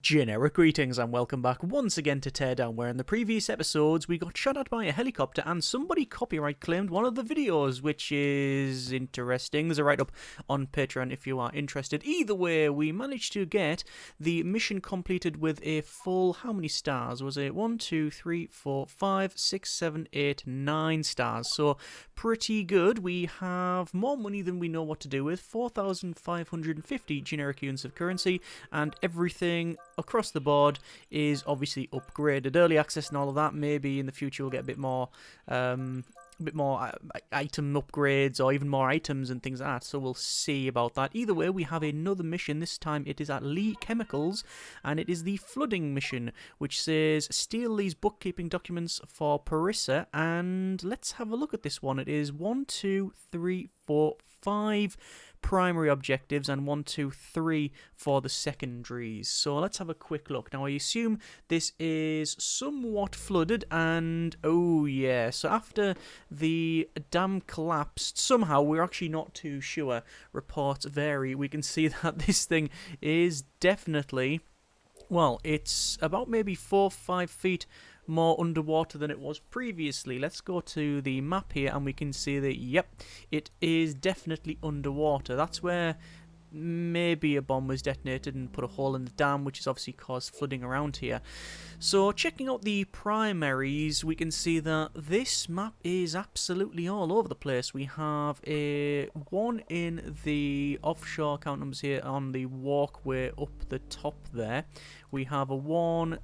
Generic greetings and welcome back once again to Teardown, where in the previous episodes we got shot at by a helicopter and somebody copyright claimed one of the videos, which is interesting. There's a write-up on Patreon if you are interested. Either way, we managed to get the mission completed with a full, how many stars? Was it 1, 2, 3, 4, 5, 6, 7, 8, 9 stars? So pretty good. We have more money than we know what to do with, 4,550 generic units of currency, and everything across the board is obviously upgraded. Early access and all of that. Maybe in the future we'll get a bit more item upgrades or even more items and things like that. So we'll see about that. Either way, we have another mission. This time it is at Lee Chemicals, and it is the flooding mission, which says steal these bookkeeping documents for Parissa. And let's have a look at this one. It is 1, 2, 3, 4, 5 primary objectives and 1, 2, 3 for the secondaries. So let's have a quick look. Now I assume this is somewhat flooded, and oh yeah, so after the dam collapsed, somehow, we're actually not too sure, reports vary, we can see that this thing is definitely, well, it's about maybe 4 or 5 feet more underwater than it was previously. Let's go to the map here and we can see that, yep, it is definitely underwater. That's where maybe a bomb was detonated and put a hole in the dam, which has obviously caused flooding around here. So checking out the primaries, we can see that this map is absolutely all over the place. We have a one in the offshore, count numbers here, on the walkway up the top there. We have a one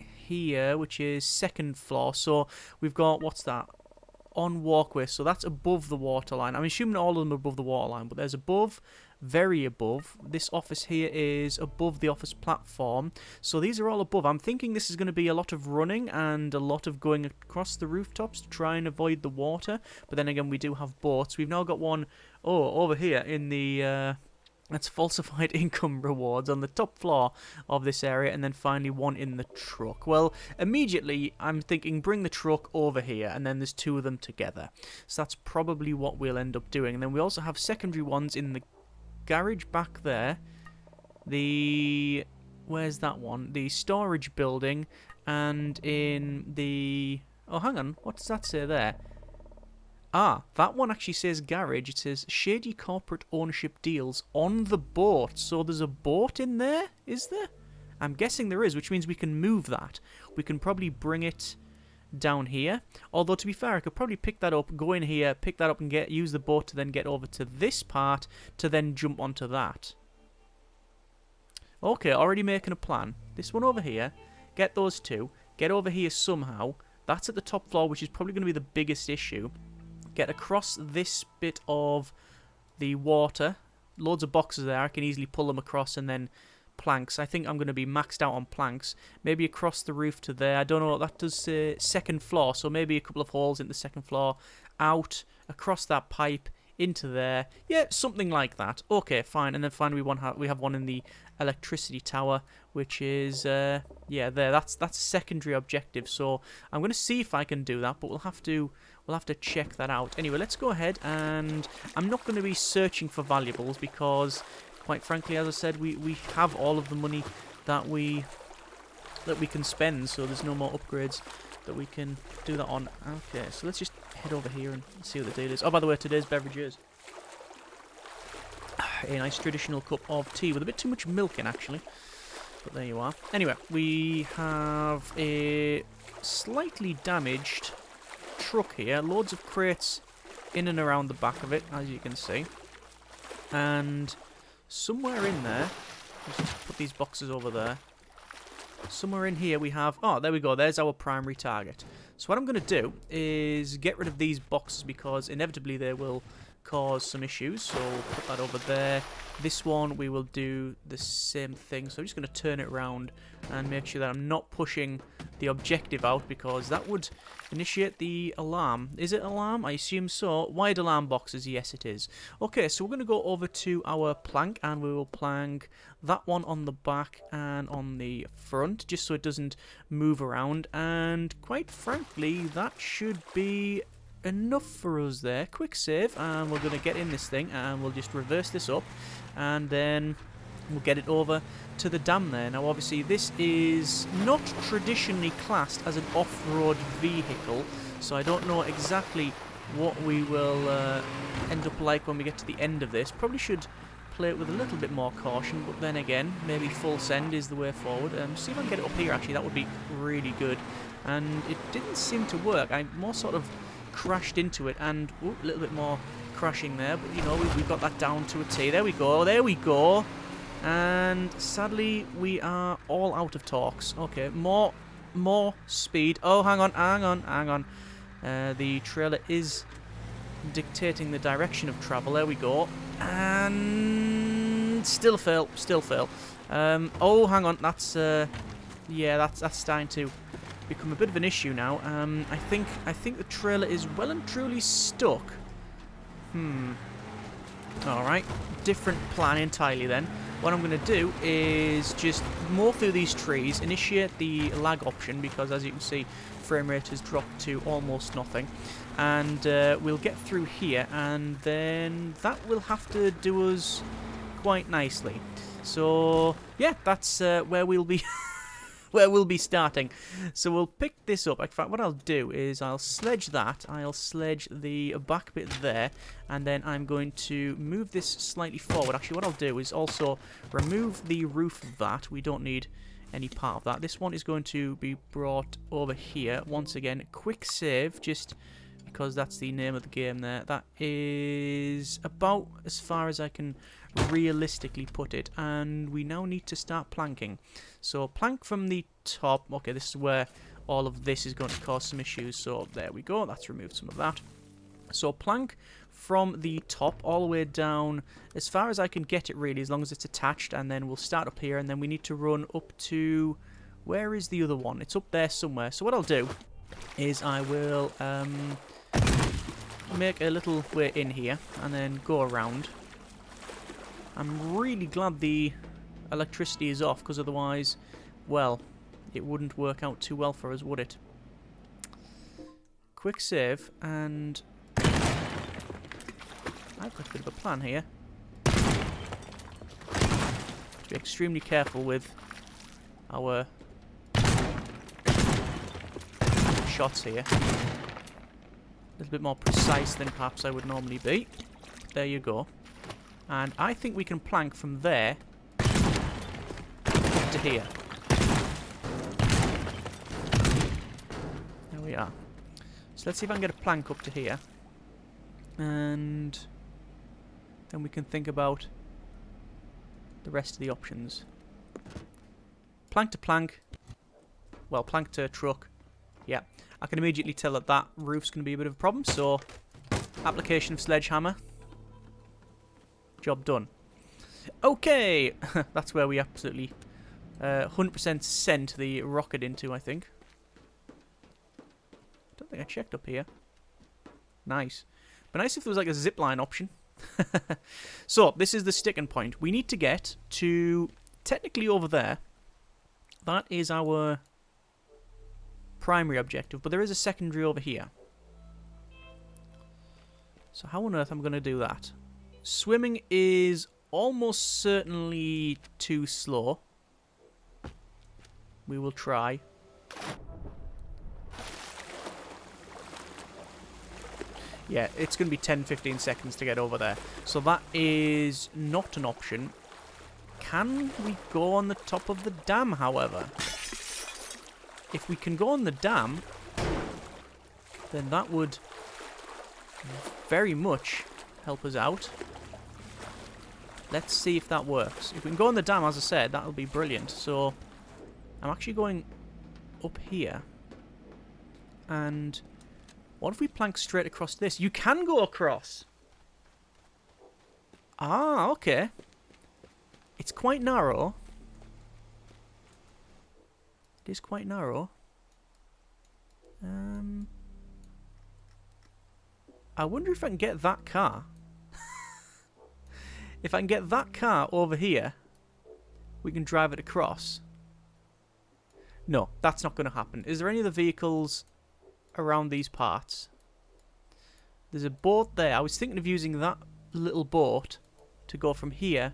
here, which is second floor. So we've got, what's that? On walkway, so that's above the waterline. I'm assuming all of them are above the waterline, but there's above, very above. This office here is above the office platform, so these are all above. I'm thinking this is going to be a lot of running and a lot of going across the rooftops to try and avoid the water, but then again we do have boats. We've now got one, over here in the that's falsified income rewards on the top floor of this area, and then finally one in the truck. Well, immediately I'm thinking bring the truck over here, and then there's two of them together. So that's probably what we'll end up doing. And then we also have secondary ones in the garage back there. Where's that one? The storage building, and in the... Oh, hang on. What does that say there? Ah, that one actually says garage. It says shady corporate ownership deals on the boat. So there's a boat in there, is there? I'm guessing there is, which means we can move that. We can probably bring it down here. Although, to be fair, I could probably pick that up, go in here, pick that up and use the boat to then get over to this part to then jump onto that. Okay, already making a plan. This one over here, get those two, get over here somehow. That's at the top floor, which is probably going to be the biggest issue. Get across this bit of the water. Loads of boxes there. I can easily pull them across, and then planks. I think I'm going to be maxed out on planks. Maybe across the roof to there. I don't know. That does say second floor, so maybe a couple of holes in the second floor. Out, across that pipe, into there. Yeah, something like that. Okay, fine. And then finally we have one in the electricity tower, which is yeah, there. That's a secondary objective. So I'm going to see if I can do that, but we'll have to check that out. Anyway, let's go ahead, and I'm not going to be searching for valuables because, quite frankly, as I said, we have all of the money that we can spend, so there's no more upgrades that we can do that on. Okay, so let's just head over here and see what the deal is. Oh, by the way, today's beverage is a nice traditional cup of tea with a bit too much milk in, actually. But there you are. Anyway, we have a slightly damaged truck here. Loads of crates in and around the back of it, as you can see. And somewhere in there, let's just put these boxes over there. Somewhere in here we have... Oh, there we go. There's our primary target. So what I'm going to do is get rid of these boxes because inevitably they will cause some issues. So put that over there. This one we will do the same thing. So I'm just going to turn it around and make sure that I'm not pushing the objective out because that would initiate the alarm. Is it alarm? I assume so. Wide alarm boxes, yes it is. Okay, so we're going to go over to our plank and we will plank that one on the back and on the front just so it doesn't move around, and quite frankly that should be enough for us there. Quick save, and we're going to get in this thing and we'll just reverse this up and then We'll get it over to the dam there. Now, obviously, this is not traditionally classed as an off-road vehicle, so I don't know exactly what we will end up like when we get to the end of this. Probably should play it with a little bit more caution, but then again, maybe full send is the way forward. See if I can get it up here, actually. That would be really good. And it didn't seem to work. I more sort of crashed into it, and a little bit more crashing there, but you know, we got that down to a T. There we go, there we go. And sadly, we are all out of torques. Okay, more speed. Oh, hang on. The trailer is dictating the direction of travel. There we go. And still fail. Oh, hang on. That's yeah, that's starting to become a bit of an issue now. I think the trailer is well and truly stuck. Alright, different plan entirely then. What I'm going to do is just mow through these trees, initiate the lag option, because as you can see, frame rate has dropped to almost nothing. And we'll get through here, and then that will have to do us quite nicely. So, yeah, that's where we'll be... where we'll be starting. So we'll pick this up. In fact, what I'll do is I'll sledge that. I'll sledge the back bit there, and then I'm going to move this slightly forward. Actually, what I'll do is also remove the roof of that. We don't need any part of that. This one is going to be brought over here. Once again, quick save, just because that's the name of the game there. That is about as far as I can realistically put it, and we now need to start planking. So plank from the top. Okay, this is where all of this is going to cause some issues, so there we go, that's removed some of that. So plank from the top all the way down as far as I can get it, really, as long as it's attached, and then we'll start up here, and then we need to run up to... where is the other one? It's up there somewhere. So what I'll do is I will make a little way in here and then go around. I'm really glad the electricity is off, because otherwise, well, it wouldn't work out too well for us, would it? Quick save, and I've got a bit of a plan here. To be extremely careful with our shots here. A little bit more precise than perhaps I would normally be. There you go. And I think we can plank from there up to here. There we are. So let's see if I can get a plank up to here. And then we can think about the rest of the options. Plank to plank. Well, plank to truck. Yeah. I can immediately tell that that roof's going to be a bit of a problem, so application of sledgehammer. Job done. Okay, that's where we absolutely 100% sent the rocket into, I think. Don't think I checked up here. Nice. But nice if there was like a zipline option. So, this is the sticking point. We need to get to technically over there. That is our primary objective, but there is a secondary over here. So how on earth am I going to do that? Swimming is almost certainly too slow. We will try. Yeah, it's going to be 10-15 seconds to get over there. So that is not an option. Can we go on the top of the dam, however? If we can go on the dam, then that would very much help us out. Let's see if that works. If we can go on the dam, as I said, that'll be brilliant. So I'm actually going up here. And what if we plank straight across this? You can go across. Ah, okay. It's quite narrow. It is quite narrow. I wonder if I can get that car. If I can get that car over here, we can drive it across. No, that's not going to happen. Is there any other vehicles around these parts? There's a boat there. I was thinking of using that little boat to go from here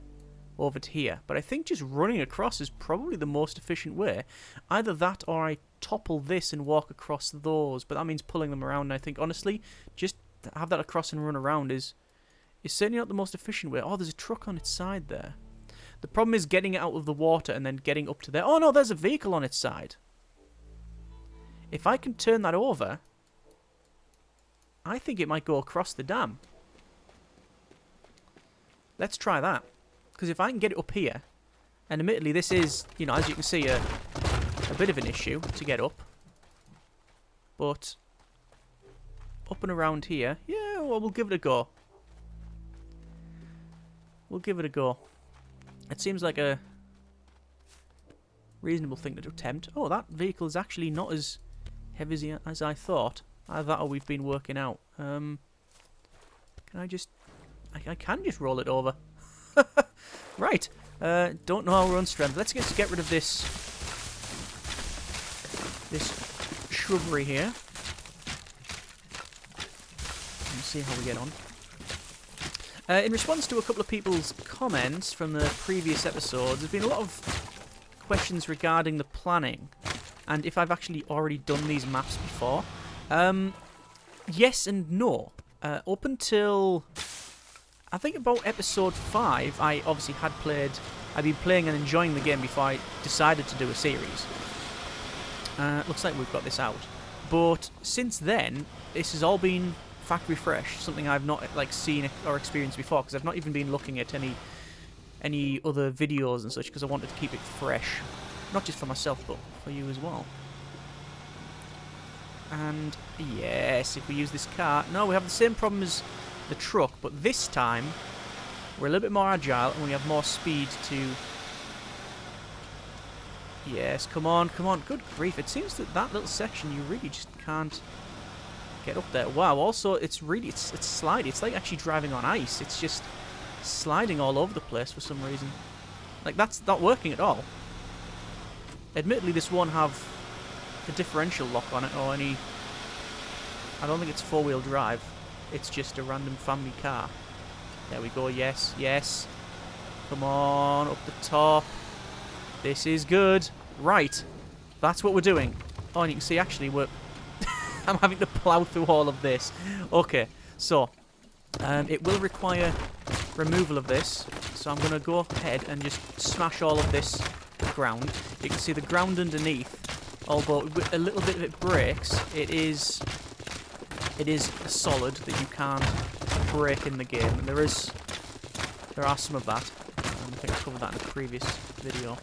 over to here. But I think just running across is probably the most efficient way. Either that or I topple this and walk across those. But that means pulling them around. And I think, honestly, just have that across and run around is certainly not the most efficient way. Oh, there's a truck on its side there. The problem is getting it out of the water and then getting up to there. Oh, no, there's a vehicle on its side. If I can turn that over, I think it might go across the dam. Let's try that. Because if I can get it up here, and admittedly this is, you know, as you can see, a bit of an issue to get up. But up and around here, yeah, well, we'll give it a go. We'll give it a go. It seems like a reasonable thing to attempt. Oh, that vehicle is actually not as heavy as I thought. Either that or we've been working out. Can I just... I can just roll it over. Right. Don't know how we're on strength. Let's get rid of this shrubbery here. And see how we get on. In response to a couple of people's comments from the previous episodes, there's been a lot of questions regarding the planning and if I've actually already done these maps before. Yes and no. Up until I think about episode 5, I obviously I'd been playing and enjoying the game before I decided to do a series. Looks like we've got this out. But since then, this has all been factory fresh, something I've not seen or experienced before, because I've not even been looking at any other videos and such, because I wanted to keep it fresh, not just for myself but for you as well. And yes, if we use this car, no, we have the same problem as the truck, but this time we're a little bit more agile and we have more speed to... Yes, come on, come on. Good grief, it seems that little section you really just can't get up there. Wow, also it's slidey. It's like actually driving on ice. It's just sliding all over the place for some reason. Like, that's not working at all. Admittedly, this won't have a differential lock on it or any... I don't think it's four-wheel drive. It's just a random family car. There we go, yes, yes. Come on, up the top. This is good. Right, that's what we're doing. Oh, and you can see actually I'm having to plough through all of this. Okay, so it will require removal of this. So I'm going to go ahead and just smash all of this ground. You can see the ground underneath, although a little bit of it breaks, it is solid that you can't break in the game. And there are some of that. I think I covered that in a previous video.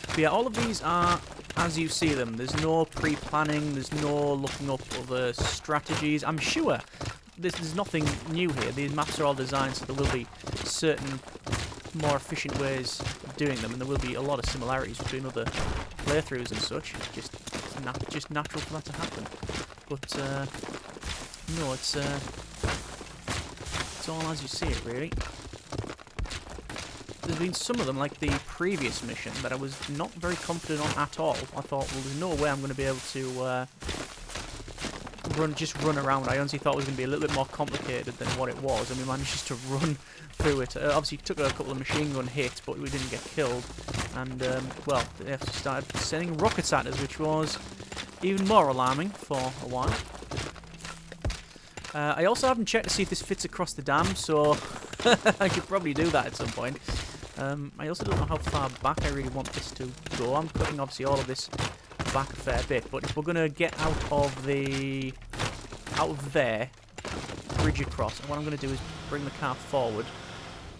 But yeah, all of these are as you see them. There's no pre-planning, there's no looking up other strategies. I'm sure there's nothing new here. These maps are all designed so there will be certain more efficient ways of doing them, and there will be a lot of similarities between other playthroughs and such. Just natural for that to happen. But no, it's all as you see it, really. There's been some of them, like the previous mission, that I was not very confident on at all. I thought, well, there's no way I'm going to be able to run around. I honestly thought it was going to be a little bit more complicated than what it was, and we managed just to run through it. Obviously, took a couple of machine gun hits, but we didn't get killed. And, well, they have started sending rockets at us, which was even more alarming for a while. I also haven't checked to see if this fits across the dam, so I could probably do that at some point. I also don't know how far back I really want this to go. I'm cutting obviously all of this back a fair bit, but if we're going to get out of there, bridge across, and what I'm going to do is bring the car forward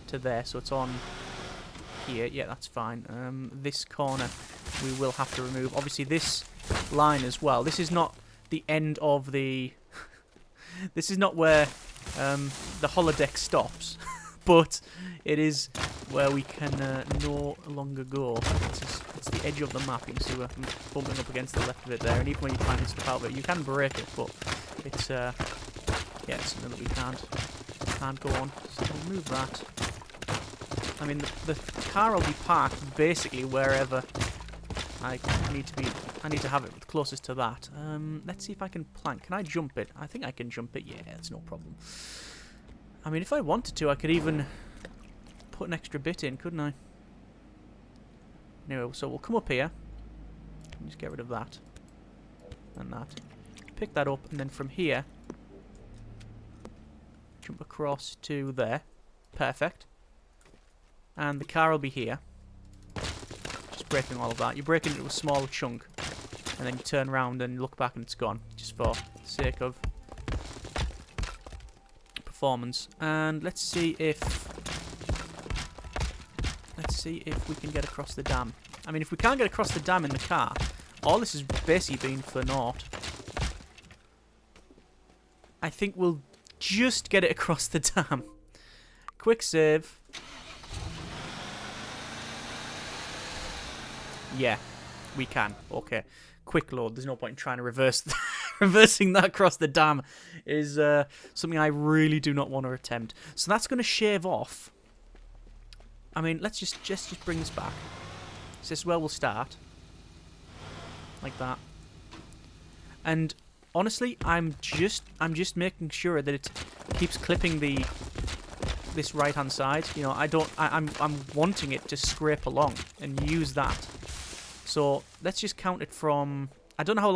to there, so it's on here. Yeah, that's fine. This corner we will have to remove. Obviously this line as well. This is not the end of the... This is not where the holodeck stops, but it is where we can no longer go. It's the edge of the map. You can see we're bumping up against the left of it there, and even when you find stuff out of it, you can break it, but it's yeah, it's something that we can't go on. So we'll move that. I mean, the car will be parked basically wherever I need to have it closest to that. Let's see if I can plank. Can I jump it? I think I can jump it. Yeah, it's no problem. I mean, if I wanted to, I could even put an extra bit in, couldn't I? Anyway, so we'll come up here. Just get rid of that. And that. Pick that up, and then from here, jump across to there. Perfect. And the car will be here. Just breaking all of that. You break it into a small chunk, and then you turn around and look back and it's gone. Just for the sake of performance. And let's see if we can get across the dam. I mean, if we can't get across the dam in the car, all this has basically been for naught. I think we'll just get it across the dam. Quick save. Yeah, we can. Okay. Quick load. There's no point in trying to reversing that across the dam is something I really do not want to attempt. So that's going to shave off. I mean, let's just bring this back. This is where we'll start. Like that. And honestly, I'm just making sure that it keeps clipping this right-hand side. You know, I'm wanting it to scrape along and use that. So let's just count it from. I don't know how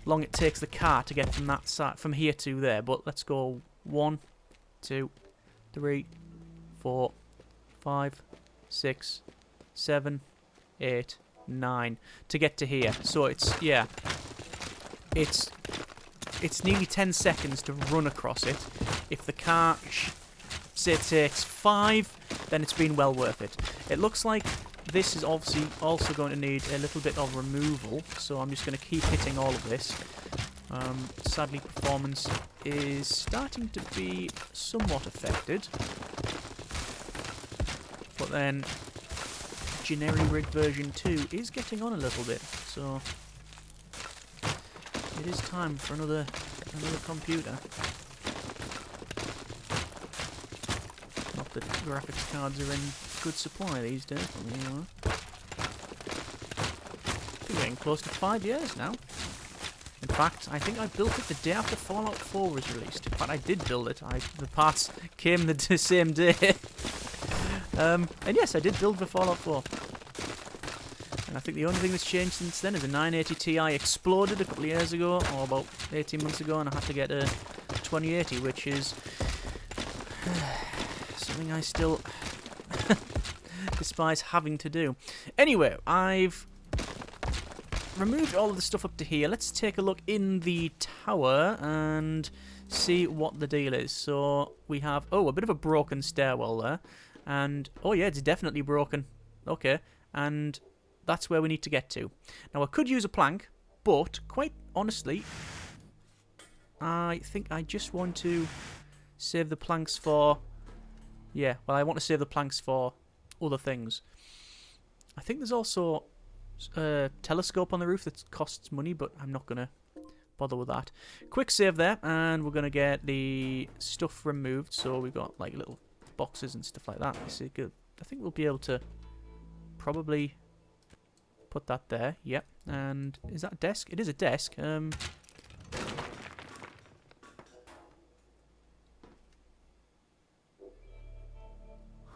long it takes the car to get from that side, from here to there. But let's go 1, 2, 3, 4, 5, 6, 7, 8, 9 to get to here. So it's nearly 10 seconds to run across it. If the car say it takes 5, then it's been well worth it. It looks like this is obviously also going to need a little bit of removal, so I'm just going to keep hitting all of this. Sadly, performance is starting to be somewhat affected, but then generic rig version 2 is getting on a little bit, so it is time for another computer. Not that graphics cards are in good supply these days, but you know. We're getting close to 5 years now. In fact, I think I built it the day after Fallout 4 was released. In fact, I did build it. The parts came the same day. And yes, I did build the Fallout 4. And I think the only thing that's changed since then is the 980 Ti exploded a couple of years ago, or about 18 months ago, and I had to get a 2080, which is something I still despise having to do. Anyway, I've removed all of the stuff up to here. Let's take a look in the tower and see what the deal is. So we have, a bit of a broken stairwell there. And, oh yeah, it's definitely broken. Okay, and that's where we need to get to. Now, I could use a plank, but quite honestly, I think I just want to save the planks for... Yeah, well, I want to save the planks for other things. I think there's also a telescope on the roof that costs money, but I'm not going to bother with that. Quick save there, and we're going to get the stuff removed. So we've got, like, little boxes and stuff like that. This is good. I think we'll be able to probably put that there. Yep. And is that a desk? It is a desk.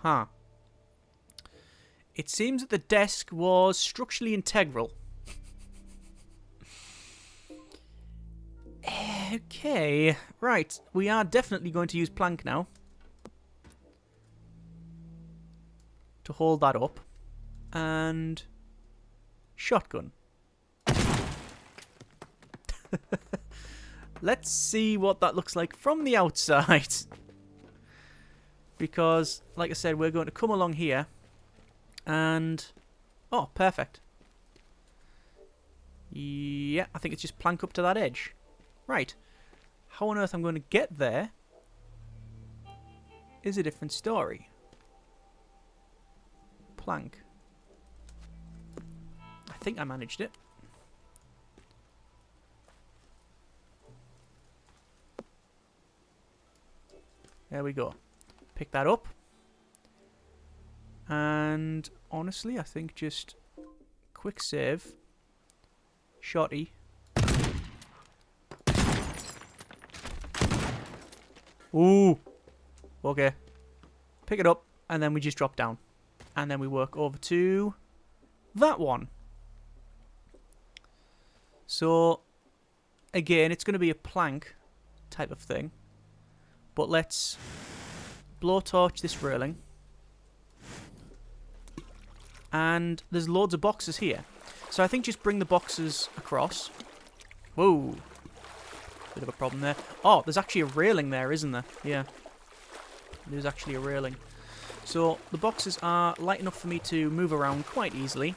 Huh. It seems that the desk was structurally integral. Okay. Right. We are definitely going to use plank now to hold that up. And shotgun. Let's see what that looks like from the outside. Because, like I said, we're going to come along here and... Oh, perfect. Yeah, I think it's just plank up to that edge. Right. How on earth I'm going to get there is a different story. Plank. I think I managed it. There we go. Pick that up. And honestly, I think just quick save. Shotty. Ooh. Okay. Pick it up, and then we just drop down. And then we work over to that one. So, again, it's going to be a plank type of thing. But let's blowtorch this railing. And there's loads of boxes here. So I think just bring the boxes across. Whoa. Bit of a problem there. Oh, there's actually a railing there, isn't there? Yeah. There's actually a railing. So the boxes are light enough for me to move around quite easily.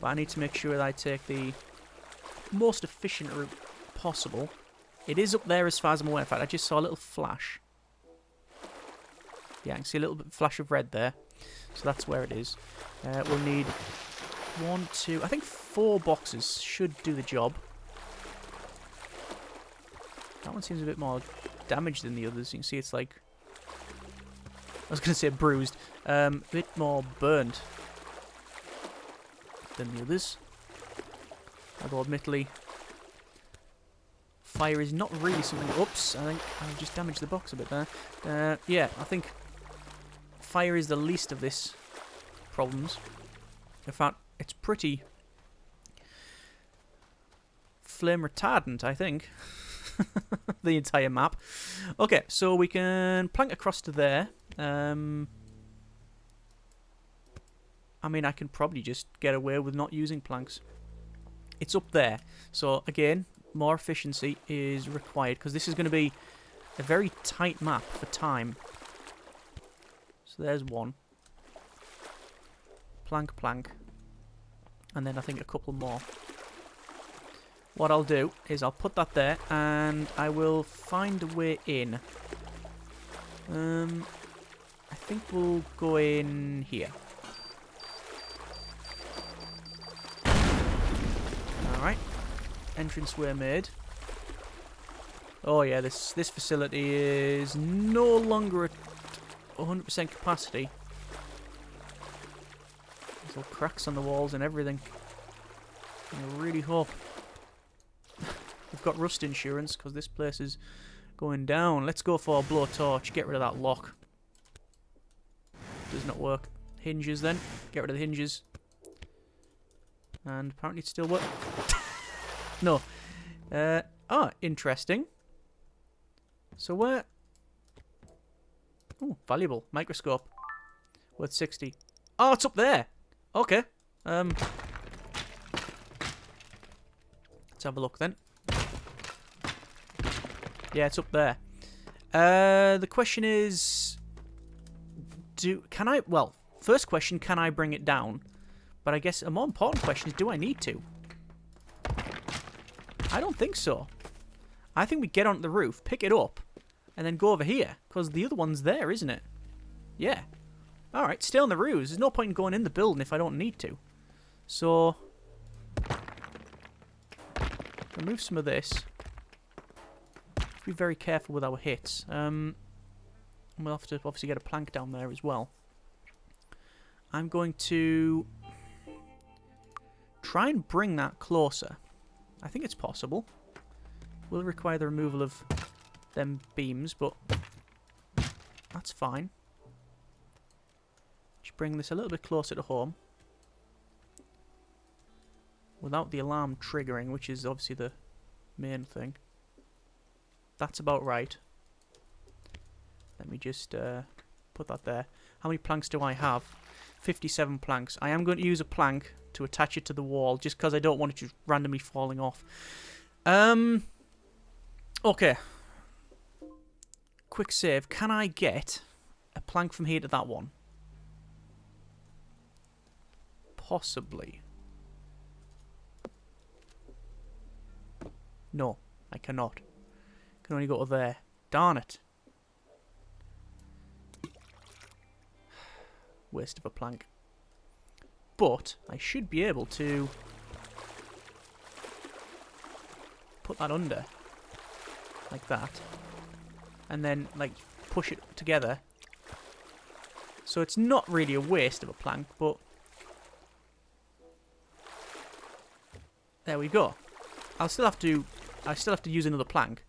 But I need to make sure that I take the most efficient route possible. It is up there as far as I'm aware. In fact, I just saw a little flash. Yeah, I can see a little bit flash of red there. So that's where it is. We'll need 1, 2... I think 4 boxes should do the job. That one seems a bit more damaged than the others. You can see it's like... I was going to say bruised. A bit more burnt than the others. Although, admittedly, fire is not really something... Oops, I think I just damaged the box a bit there. Yeah, I think fire is the least of this problems. In fact, it's pretty flame retardant, I think. The entire map. Okay, so we can plank across to there. I mean, I can probably just get away with not using planks. It's up there. So, again, more efficiency is required, because this is going to be a very tight map for time. So there's one. Plank, plank. And then I think a couple more. What I'll do is I'll put that there, and I will find a way in. I think we'll go in here. Alright. Entranceway made. Oh yeah, this facility is no longer at 100% capacity. There's all cracks on the walls and everything. I really hope we've got rust insurance, because this place is going down. Let's go for a blowtorch. Get rid of that lock. Does not work. Hinges then. Get rid of the hinges. And apparently it still works. No. Interesting. So where... Oh, valuable. Microscope. Worth 60. Oh, it's up there. Okay. Let's have a look then. Yeah, it's up there. The question is... Can I... Well, first question, can I bring it down? But I guess a more important question is, do I need to? I don't think so. I think we get onto the roof, pick it up, and then go over here. Because the other one's there, isn't it? Yeah. Alright, stay on the roofs. There's no point in going in the building if I don't need to. So... remove some of this. Be very careful with our hits. We'll have to obviously get a plank down there as well. I'm going to try and bring that closer. I think it's possible. Will require the removal of them beams, but that's fine. Just bring this a little bit closer to home. Without the alarm triggering, which is obviously the main thing. That's about right. Let me just put that there. How many planks do I have? 57 planks. I am going to use a plank to attach it to the wall, just because I don't want it just randomly falling off. Okay. Quick save. Can I get a plank from here to that one? Possibly. No, I cannot. I can only go to there. Darn it. Waste of a plank. But I should be able to put that under. Like that. And then, like, push it together. So it's not really a waste of a plank, but... there we go. I still have to use another plank.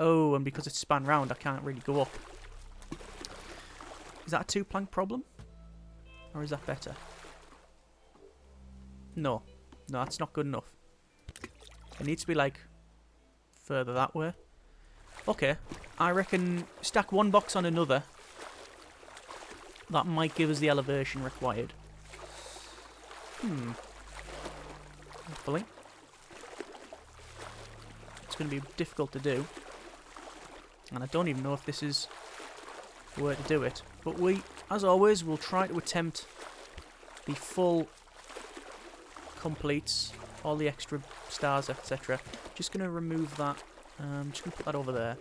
Oh, and because it's span round, I can't really go up. Is that a 2-plank problem? Or is that better? No. No, that's not good enough. It needs to be, like, further that way. Okay. I reckon stack one box on another. That might give us the elevation required. Hopefully. It's going to be difficult to do. And I don't even know if this is the way to do it. But we, as always, will try to attempt the full completes, all the extra stars, etc. Just going to remove that. Just going to put that over there.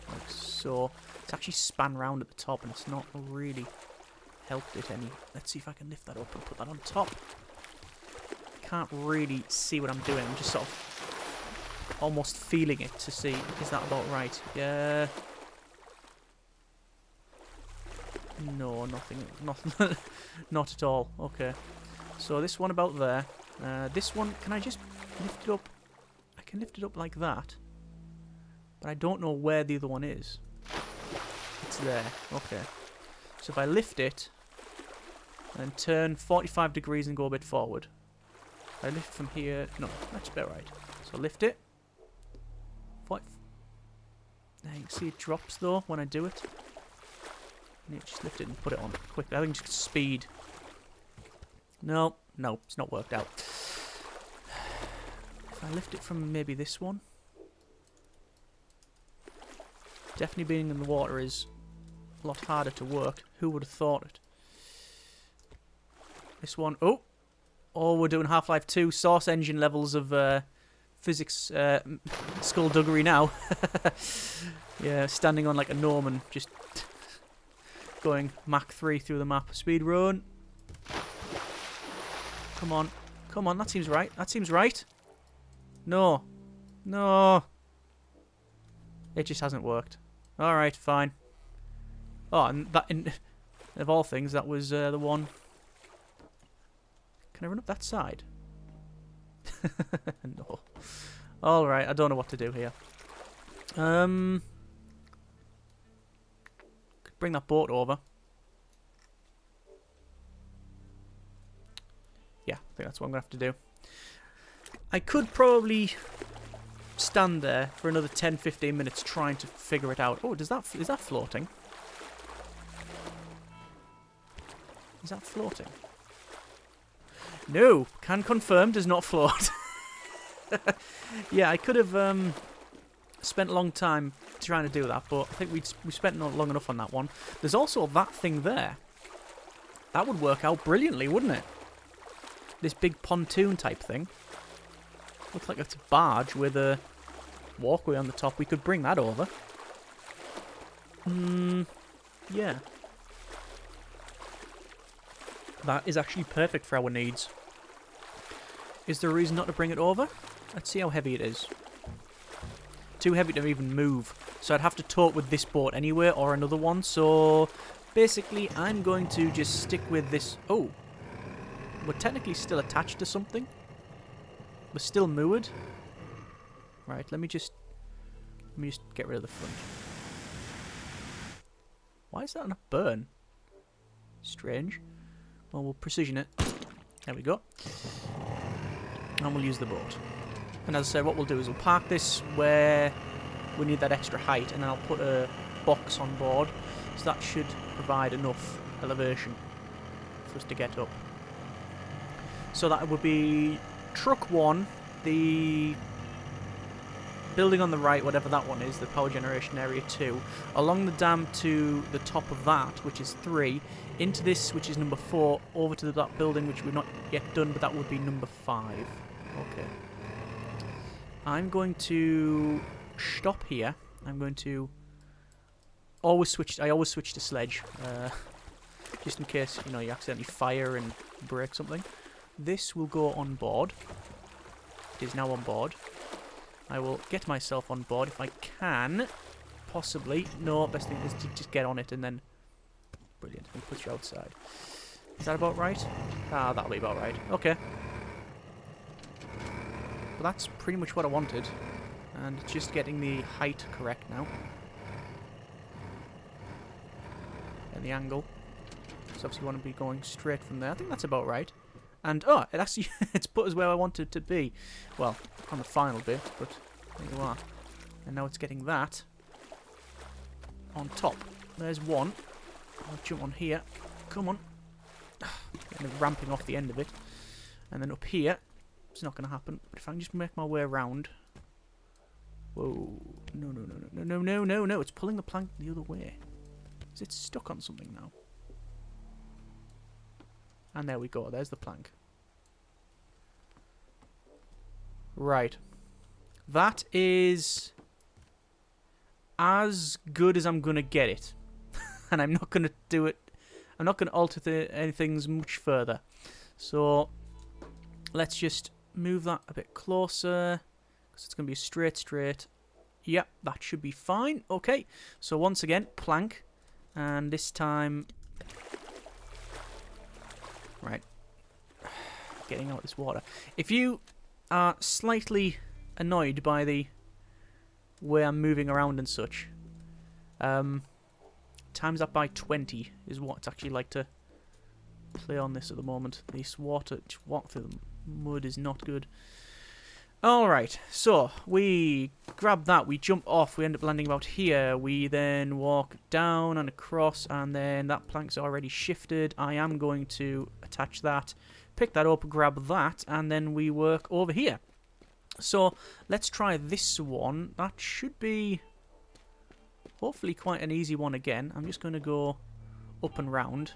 Like so. It's actually span round at the top and it's not really helped it any. Let's see if I can lift that up and put that on top. Can't really see what I'm doing. I'm just sort of almost feeling it to see, is that about right? Yeah. No, nothing. Not at all. Okay. So this one about there. This one, can I just lift it up? I can lift it up like that. But I don't know where the other one is. It's there. Okay. So if I lift it and turn 45 degrees and go a bit forward. I lift from here. No, that's about right. So lift it. Now you can see it drops though when I do it. I need to just lift it and put it on quickly. I think just speed. No, it's not worked out. If I lift it from maybe this one. Definitely being in the water is a lot harder to work. Who would have thought it? This one. Oh, we're doing Half-Life 2 Source Engine levels of physics skullduggery now. Yeah, standing on like a Norman, just going Mach 3 through the map. Speed run. Come on. Come on, that seems right. That seems right. No. No. It just hasn't worked. Alright, fine. Oh, and that, of all things, that was the one. Can I run up that side? No. Alright, I don't know what to do here. Could bring that boat over. Yeah, I think that's what I'm going to have to do. I could probably stand there for another 10-15 minutes trying to figure it out. Oh, is that floating? Is that floating? No, can confirm does not float. Yeah, I could have spent a long time trying to do that, but I think we spent not long enough on that one. There's also that thing there. That would work out brilliantly, wouldn't it? This big pontoon type thing. Looks like it's a barge with a walkway on the top. We could bring that over. Yeah. That is actually perfect for our needs. Is there a reason not to bring it over? Let's see how heavy it is. Too heavy to even move. So I'd have to tow it with this boat anyway, or another one. So basically, I'm going to just stick with this. Oh, we're technically still attached to something. We're still moored. Right, let me just get rid of the front. Why is that not burn? Strange. Well, we'll precision it. There we go. And we'll use the boat. And as I said, what we'll do is we'll park this where we need that extra height, and then I'll put a box on board. So that should provide enough elevation for us to get up. So that would be truck 1, the building on the right, whatever that one is, the power generation area 2, along the dam to the top of that, which is 3, into this, which is number 4, over to that building, which we've not yet done, but that would be number 5. Okay. I'm going to stop here. I'm going to always switch. I always switch to sledge, just in case you accidentally fire and break something. This will go on board. It is now on board. I will get myself on board if I can. Possibly. No, best thing is to just get on it and then... Brilliant. And push you outside. Is that about right? Ah, that'll be about right. Okay. Well, that's pretty much what I wanted. And it's just getting the height correct now. And the angle. So obviously you want to be going straight from there. I think that's about right. And, oh, it actually, it's put us where I want it to be. Well, on the final bit, but there you are. And now it's getting that on top. There's one. I'll jump on here. Come on. And ramping off the end of it. And then up here, it's not going to happen. But if I can just make my way around. Whoa. No, no, no, no, no, no, no, no. It's pulling the plank the other way. Is it stuck on something now? And there we go. There's the plank. Right. That is as good as I'm going to get it. And I'm not going to do it. I'm not going to alter anything much further. So let's just move that a bit closer. Because it's going to be a straight. Yep, that should be fine. Okay. So once again, plank. And this time... Right. Getting out of this water. If you are slightly annoyed by the way I'm moving around and such, times that by 20 is what it's actually like to play on this at the moment. This water, to walk through the mud is not good. Alright, so we grab that, we jump off, we end up landing about here, we then walk down and across, and then that plank's already shifted. I am going to attach that, pick that up, grab that, and then we work over here. So let's try this one. That should be hopefully quite an easy one again. I'm just going to go up and round.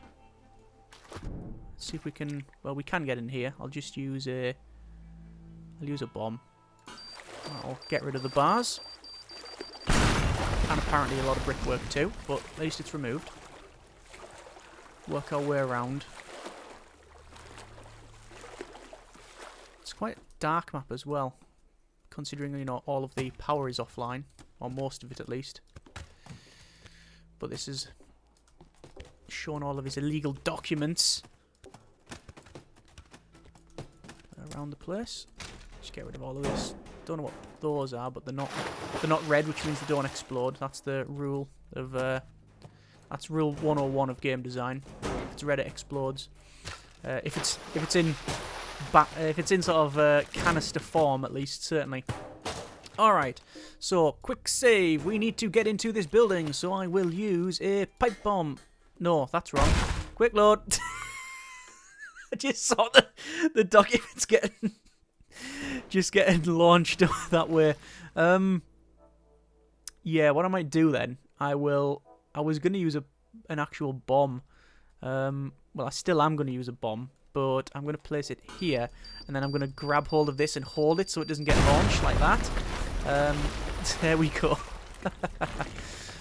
See if we can, well, we can get in here. I'll just use a... I'll use a bomb. I'll get rid of the bars. And apparently a lot of brickwork too, but at least it's removed. Work our way around. It's quite a dark map as well, considering, you know, all of the power is offline, or most of it at least. But this is showing all of his illegal documents around the place. Just get rid of all of this. Don't know what those are, but they're not red, which means they don't explode. That's the rule of that's rule 101 of game design. If it's red, it explodes. If it's in sort of canister form, at least, certainly. All right. So quick save. We need to get into this building, so I will use a pipe bomb. No, that's wrong. Quick load. I just saw the documents getting launched that way. Yeah, what I might do then, I was going to use an actual bomb. Well, I still am going to use a bomb, but I'm going to place it here, and then I'm going to grab hold of this and hold it so it doesn't get launched like that. There we go.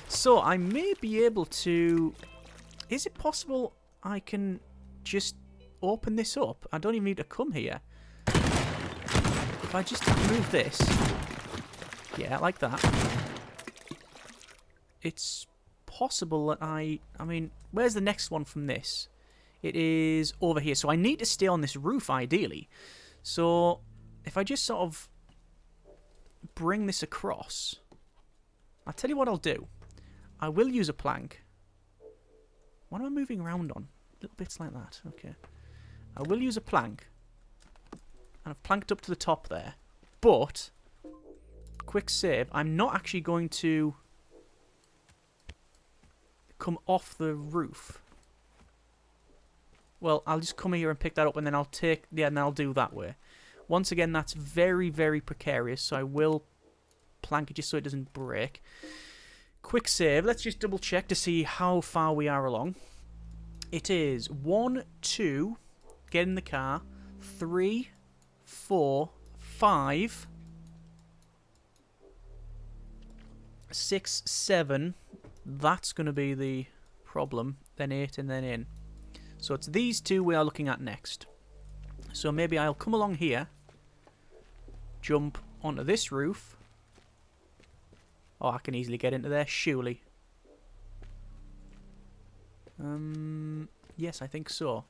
So I may be able to... Is it possible I can just open this up? I don't even need to come here. If I just move this, yeah, like that, it's possible that I mean, where's the next one from this? It is over here, so I need to stay on this roof, ideally. So, if I just sort of bring this across, I'll tell you what I'll do. I will use a plank. What am I moving around on? Little bits like that, okay. I will use a plank. And I've planked up to the top there. But, quick save, I'm not actually going to come off the roof. Well, I'll just come here and pick that up, and then I'll take... Yeah, and I'll do that way. Once again, that's very, very precarious, so I will plank it just so it doesn't break. Quick save. Let's just double check to see how far we are along. It is 1, 2, get in the car, 3... 4, 5, 6, 7. That's going to be the problem. Then 8 and then in. So it's these two we are looking at next. So maybe I'll come along here, jump onto this roof. Oh, I can easily get into there, surely. Yes, I think so.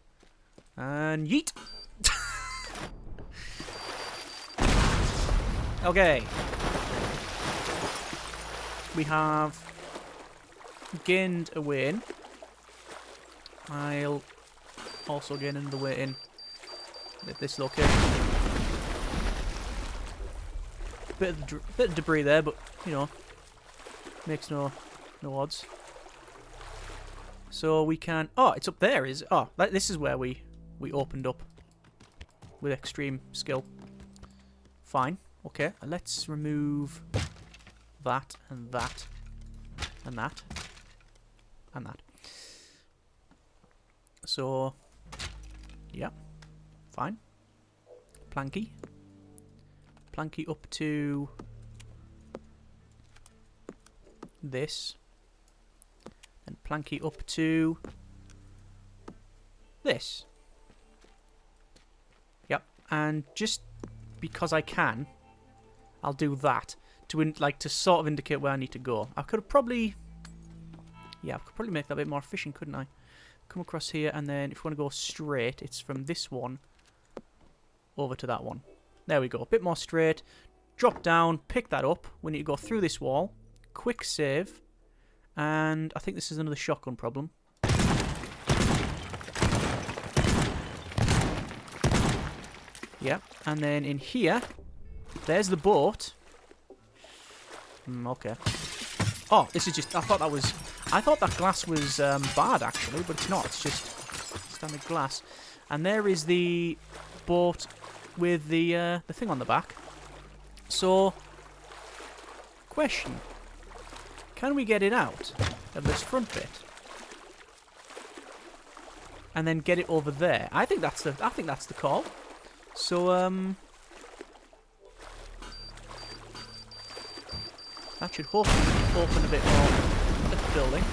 And yeet! Okay. we have gained a way in. I'll also gain another way in at this location. Bit of debris there, but you know, makes no odds. So we can. Oh, it's up there. This is where we opened up with extreme skill. Fine. Okay. Let's remove that and that and that and that. So yeah, fine. Planky up to this, and planky up to this. Yep, and just because I can, I'll do that to sort of indicate where I need to go. I could probably make that a bit more efficient, couldn't I? Come across here, and then if you want to go straight, it's from this one over to that one. There we go, a bit more straight. Drop down, pick that up. We need to go through this wall. Quick save. And I think this is another shotgun problem. Yeah, and then in here, there's the boat. Okay. Oh, this is just, I thought that glass was barred actually, but it's not. It's just standard glass. And there is the boat with the thing on the back. So, question: can we get it out of this front bit and then get it over there? I think that's the call. So that should hopefully open a bit more of the building.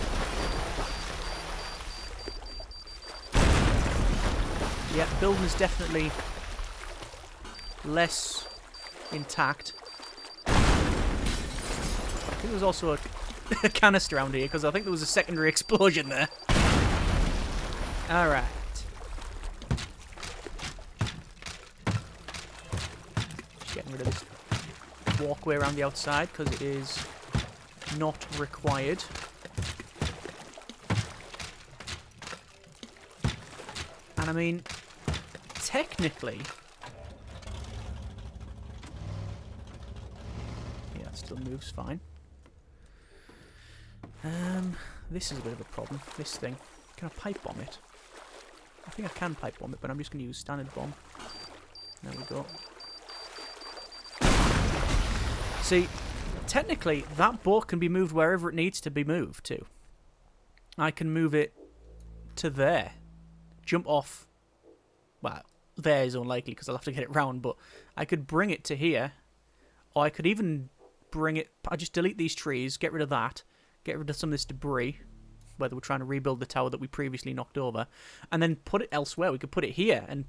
Yeah, the building is definitely less intact. I think there's also a canister around here because I think there was a secondary explosion there. Alright. Just getting rid of this walkway around the outside because it is not required. And I mean, technically, yeah, it still moves fine. This is a bit of a problem. This thing, can I pipe bomb it? I think I can pipe bomb it, but I'm just going to use standard bomb. There we go. See, technically, that boat can be moved wherever it needs to be moved to. I can move it to there. Jump off. Well, there is unlikely because I'll have to get it round, but I could bring it to here. Or I could even bring it... I just delete these trees, get rid of that, get rid of some of this debris, whether we're trying to rebuild the tower that we previously knocked over, and then put it elsewhere. We could put it here, and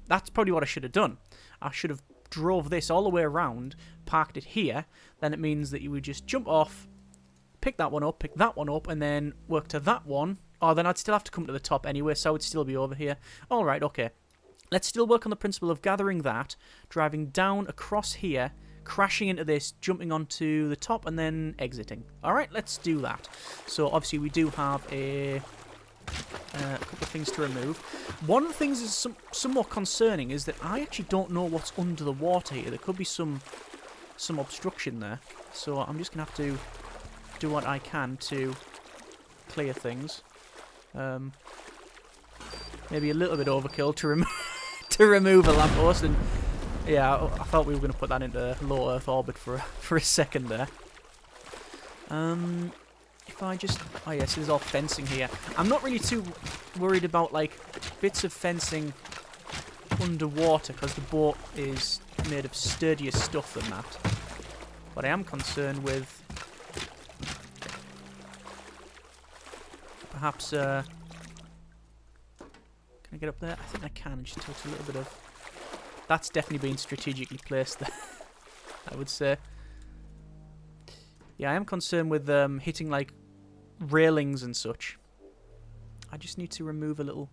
that's probably what I should have done. I should have drove this all the way around, parked it here, then it means that you would just jump off, pick that one up, and then work to that one. Oh, then I'd still have to come to the top anyway, so I would still be over here. Alright, okay. Let's still work on the principle of gathering that, driving down across here, crashing into this, jumping onto the top, and then exiting. Alright, let's do that. So, obviously, we do have a couple of things to remove. One of the things that's somewhat concerning is that I actually don't know what's under the water here. There could be some obstruction there. So, I'm just going to have to do what I can to clear things. Maybe a little bit overkill to remove a lamppost, and yeah, I thought we were going to put that into low Earth orbit for a second there. If I just... Oh yes, there's all fencing here. I'm not really too worried about, like, bits of fencing underwater, because the boat is made of sturdier stuff than that. But I am concerned with... Perhaps, can I get up there? I think I can. It just takes a little bit of... That's definitely been strategically placed there, I would say. Yeah, I am concerned with hitting, like, railings and such. I just need to remove a little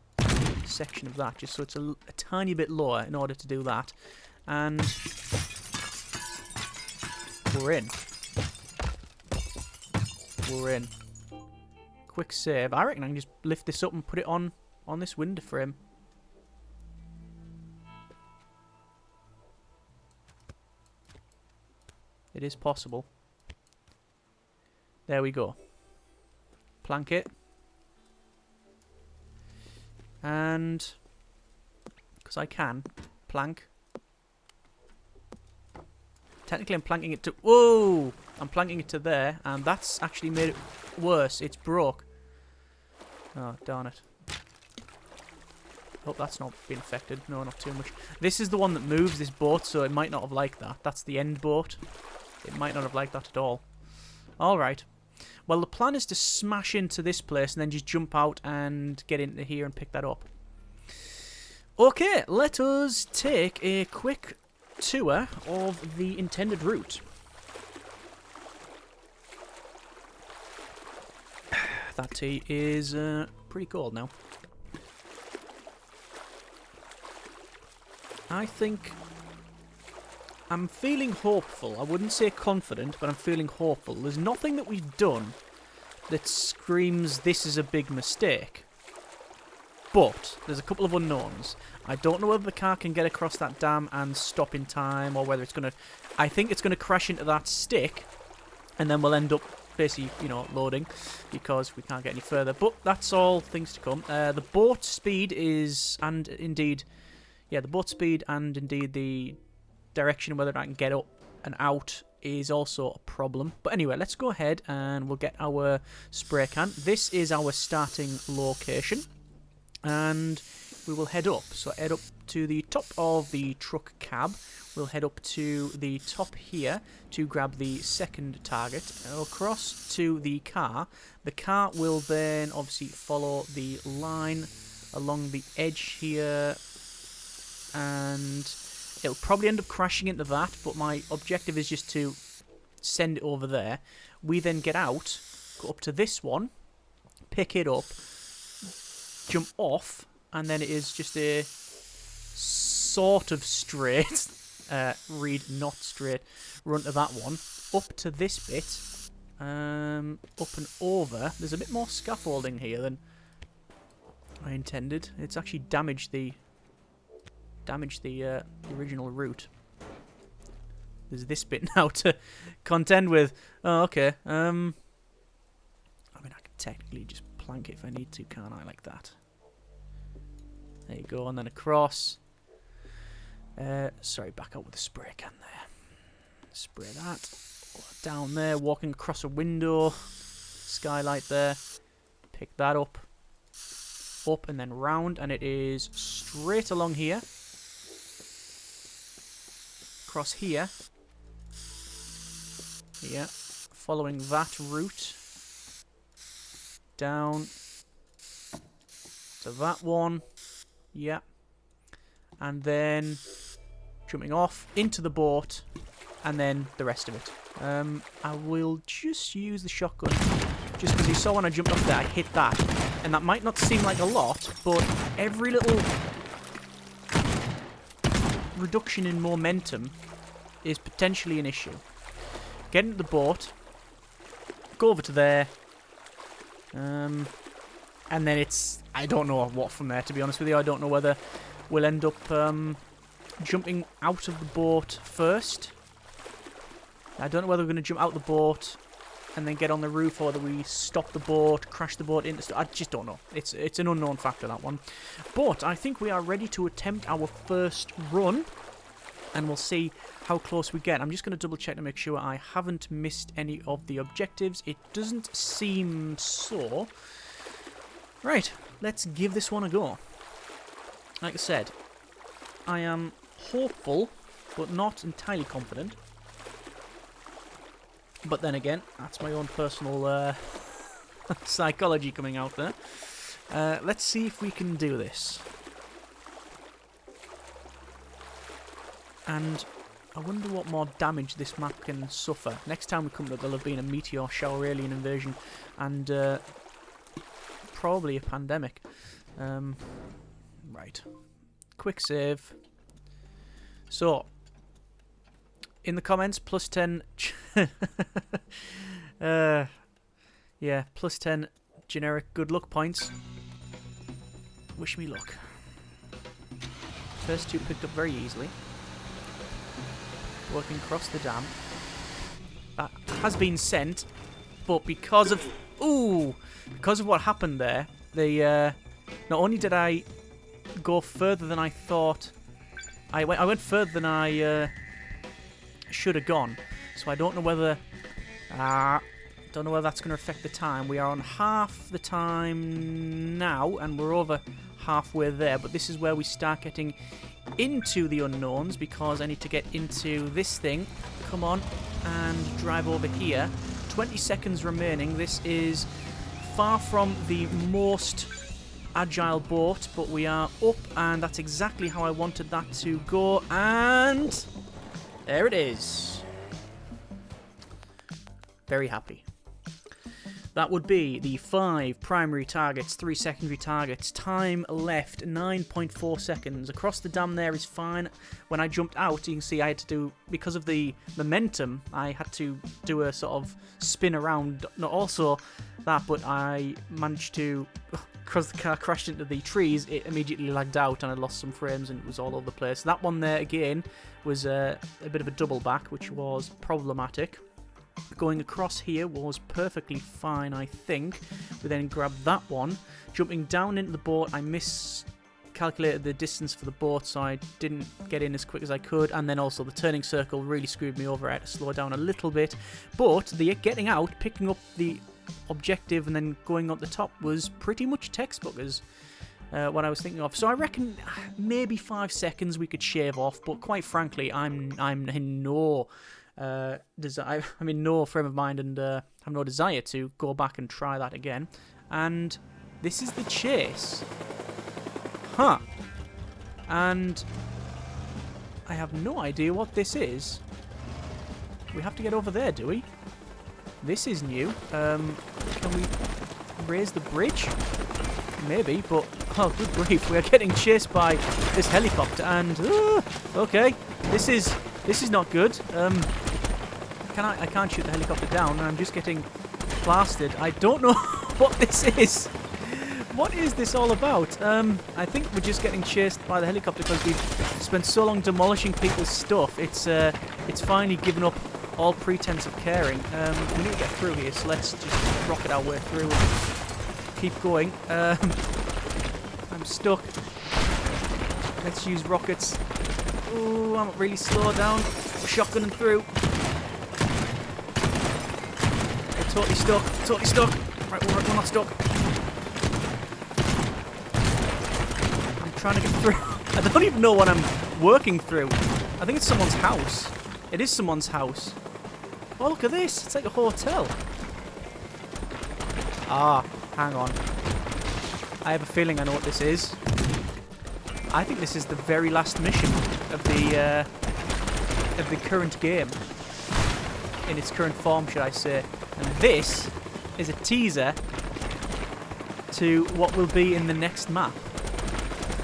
section of that, just so it's a tiny bit lower in order to do that. And we're in. we're in. Quick save. I reckon I can just lift this up and put it on this window frame. It is possible. There we go. Plank it. And... because I can. Plank. Technically I'm planking it to... whoa! I'm planking it to there, and that's actually made it worse. It's broke. Oh, darn it. Hope that's not been affected. No, not too much. This is the one that moves, this boat, so it might not have liked that. That's the end boat. It might not have liked that at all. Alright. Well, the plan is to smash into this place and then just jump out and get into here and pick that up. Okay, let us take a quick tour of the intended route. That tea is pretty cold now. I think I'm feeling hopeful. I wouldn't say confident, but I'm feeling hopeful. There's nothing that we've done that screams this is a big mistake. But there's a couple of unknowns. I don't know whether the car can get across that dam and stop in time, or whether it's going to... I think it's going to crash into that stick, and then we'll end up basically, you know, loading, because we can't get any further. But that's all things to come. The boat speed is, and indeed... yeah, the boat speed and indeed the direction, whether I can get up and out, is also a problem. But anyway, let's go ahead and we'll get our spray can. This is our starting location. And we will head up. So head up to the top of the truck cab. We'll head up to the top here to grab the second target. Across to the car. The car will then obviously follow the line along the edge here. And it'll probably end up crashing into that, but my objective is just to send it over there. We then get out, go up to this one, pick it up, jump off, and then it is just a sort of straight, read not straight, run to that one, up to this bit, up and over. There's a bit more scaffolding here than I intended. It's actually damaged the original route. There's this bit now to contend with. Oh, okay. I mean, I can technically just plank it if I need to, can't I? Like that. There you go, and then across. Sorry, back up with the spray can there. Spray that. Down there, walking across a window. Skylight there. Pick that up. Up and then round, and it is straight along here. Across here. Yeah. Following that route. Down to that one. Yeah. And then jumping off into the boat. And then the rest of it. I will just use the shotgun. Just because you saw when I jumped off there, I hit that. And that might not seem like a lot, but every little reduction in momentum is potentially an issue. Get into the boat, go over to there, and then it's... I don't know what from there, to be honest with you. I don't know whether we'll end up jumping out of the boat first. I don't know whether we're going to jump out the boat and then get on the roof, or whether we stop the boat, crash the boat into... I just don't know. It's an unknown factor, that one. But I think we are ready to attempt our first run, and we'll see how close we get. I'm just going to double check to make sure I haven't missed any of the objectives. It doesn't seem so. Right, let's give this one a go. Like I said, I am hopeful, but not entirely confident. But then again, that's my own personal psychology coming out there. Let's see if we can do this. And I wonder what more damage this map can suffer. Next time we come to it, there'll have been a meteor shower, alien invasion, and probably a pandemic. Right. Quick save. So, in the comments, +10... Yeah, plus 10 generic good luck points. Wish me luck. First two picked up very easily. Working across the dam. That has been sent, but because of what happened there, not only did I go further than I thought, I went further than I should have gone. So I don't know whether that's going to affect the time. We are on half the time now, and we're over halfway there. But this is where we start getting into the unknowns, because I need to get into this thing. Come on, and drive over here. 20 seconds remaining. This is far from the most agile boat, but we are up, and that's exactly how I wanted that to go. And there it is. Very happy. That would be the 5 primary targets, 3 secondary targets. Time left, 9.4 seconds. Across the dam there is fine. When I jumped out, you can see I had to do, because of the momentum, I had to do a sort of spin around. Not also that, but I managed to, because the car crashed into the trees, it immediately lagged out and I lost some frames and it was all over the place. That one there, again, was a bit of a double back, which was problematic. Going across here was perfectly fine, I think. We then grabbed that one. Jumping down into the boat, I miscalculated the distance for the boat, so I didn't get in as quick as I could. And then also the turning circle really screwed me over. I had to slow down a little bit. But the getting out, picking up the objective and then going up the top was pretty much textbook as what I was thinking of. So I reckon maybe 5 seconds we could shave off. But quite frankly, I'm in no... I'm in no frame of mind and have no desire to go back and try that again. And this is the chase. Huh. And I have no idea what this is. We have to get over there, do we? This is new. Can we raise the bridge? Maybe, but oh, good grief, we are getting chased by this helicopter, and okay, this is not good. I can't shoot the helicopter down, and I'm just getting blasted. I don't know what this is. What is this all about? I think we're just getting chased by the helicopter because we've spent so long demolishing people's stuff. It's finally given up all pretense of caring. We need to get through here, so let's just rocket our way through and keep going. I'm stuck. Let's use rockets. Ooh, I'm really slow down. Shotgunning through. Totally stuck. Right, we're not stuck. I'm trying to get through. I don't even know what I'm working through. I think it's someone's house. It is someone's house. Oh, look at this. It's like a hotel. Ah, hang on. I have a feeling I know what this is. I think this is the very last mission of the current game. In its current form, should I say. And this is a teaser to what will be in the next map.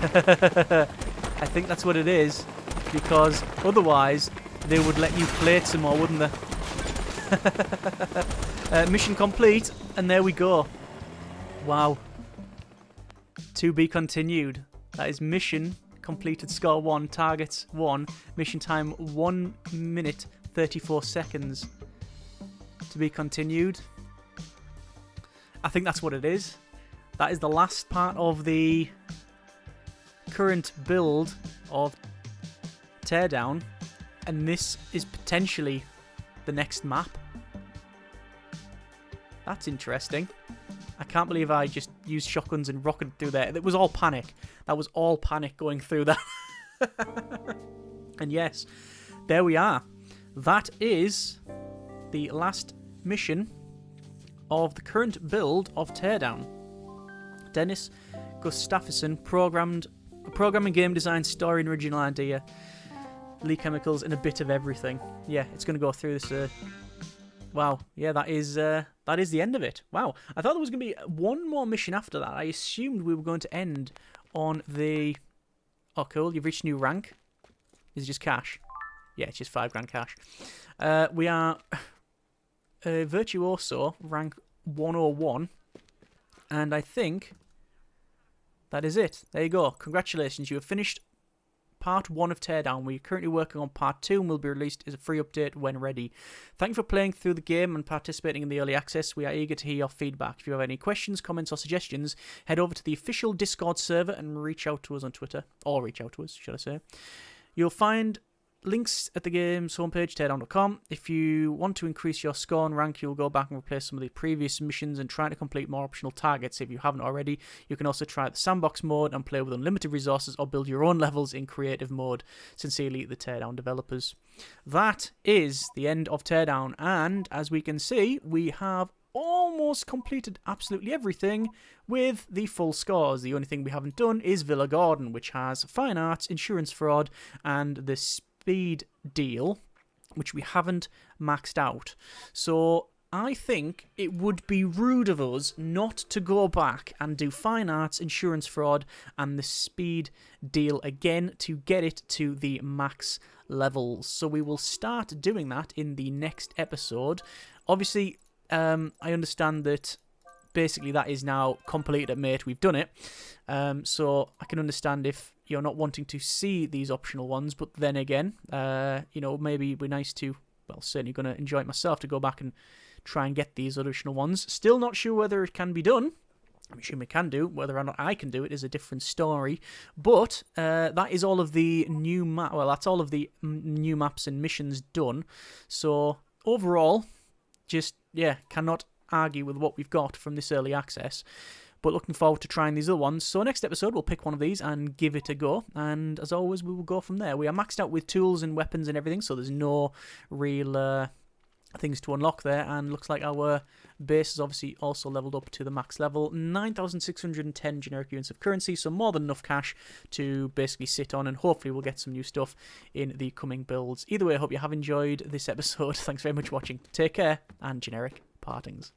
I think that's what it is, because otherwise they would let you play it some more, wouldn't they? Mission complete, and there we go. Wow. To be continued. That is mission completed, score 1, targets 1, mission time 1 minute 34 seconds. To be continued. I think that's what it is. That is the last part of the current build of Teardown, and this is potentially the next map. That's interesting. I can't believe I just used shotguns and rocketed through there. It was all panic. That was all panic going through that. And yes, there we are. That is the last mission of the current build of Teardown. Dennis Gustafsson programming, game design, story and original idea, Lee Chemicals, and a bit of everything. Yeah, it's going to go through this. Wow, yeah, that is the end of it. Wow, I thought there was going to be one more mission after that. I assumed we were going to end on the... Oh, cool, you've reached new rank. Is it just cash? Yeah, it's just 5 grand cash. We are... Virtuoso, rank 101. And I think that is it. There you go. Congratulations. You have finished Part 1 of Teardown. We're currently working on Part 2 and will be released as a free update when ready. Thank you for playing through the game and participating in the early access. We are eager to hear your feedback. If you have any questions, comments or suggestions, head over to the official Discord server and reach out to us on Twitter. Or reach out to us, should I say. You'll find links at the game's homepage, teardown.com. If you want to increase your score and rank, you'll go back and replace some of the previous missions and try to complete more optional targets if you haven't already. You can also try the sandbox mode and play with unlimited resources or build your own levels in creative mode. Sincerely, the Teardown developers. That is the end of Teardown, and as we can see, we have almost completed absolutely everything with the full scores. The only thing we haven't done is Villa Gordon, which has fine arts, insurance fraud, and the speed deal, which we haven't maxed out. So I think it would be rude of us not to go back and do fine arts, insurance fraud, and the speed deal again to get it to the max levels. So we will start doing that in the next episode. Obviously, I understand that basically that is now completed, mate. We've done it. So I can understand if you're not wanting to see these optional ones, but then again, maybe it'd be nice to, well, certainly going to enjoy it myself to go back and try and get these additional ones. Still not sure whether it can be done. I'm sure we can do. Whether or not I can do it is a different story. But that is all of the new that's all of the new maps and missions done. So overall, cannot argue with what we've got from this early access. But looking forward to trying these other ones. So next episode, we'll pick one of these and give it a go. And as always, we will go from there. We are maxed out with tools and weapons and everything, so there's no real things to unlock there. And looks like our base is obviously also leveled up to the max level. 9,610 generic units of currency, so more than enough cash to basically sit on. And hopefully we'll get some new stuff in the coming builds. Either way, I hope you have enjoyed this episode. Thanks very much for watching. Take care, and generic partings.